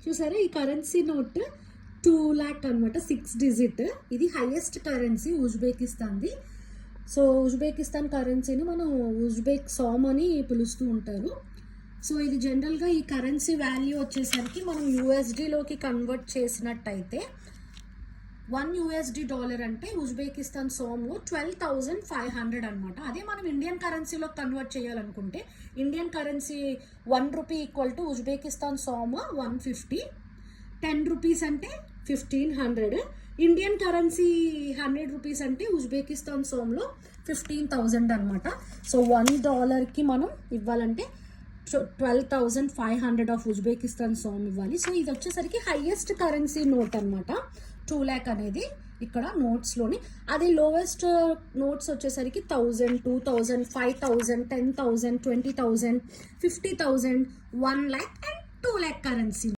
చూసారా ఈ currency note 2 lakh అనమాట, 6 digit. ఇది హైయెస్ట్ కరెన్సీ ఉజ్బెకిస్తాన్ది. సో ఉజ్బెకిస్తాన్ కరెన్సీని మనం ఉజ్బెక్ సామ్ అని పిలుస్తూ ఉంటారు. సో ఇది జనరల్గా ఈ కరెన్సీ వాల్యూ వచ్చేసరికి మనం యూఎస్డీలోకి కన్వర్ట్ చేసినట్టయితే $1 అంటే ఉజ్బెకిస్తాన్ సోమ్లో 12,500 అనమాట. అదే మనం ఇండియన్ కరెన్సీలో కన్వర్ట్ చేయాలనుకుంటే Indian currency 1 rupee equal to Uzbekistan som 150. 10 rupees అంటే 1,500. ఇండియన్ కరెన్సీ 100 రూపీస్ అంటే ఉజ్బెకిస్తాన్ సోమ్లో 15,000 అనమాట. సో $1కి మనం ఇవ్వాలంటే 12,500 ఆఫ్ ఉజ్బెకిస్తాన్ సోమ్ ఇవ్వాలి. సో ఇది వచ్చేసరికి హైయెస్ట్ కరెన్సీ నోట్ అనమాట 2 lakh అనేది ఇక్కడ నోట్స్లోని. అది లోవెస్ట్ నోట్స్ వచ్చేసరికి 1,000, 2,000, 5,000, 10,000, 20,000, 50,000, 1 lakh అండ్ 2 lakh కరెన్సీ.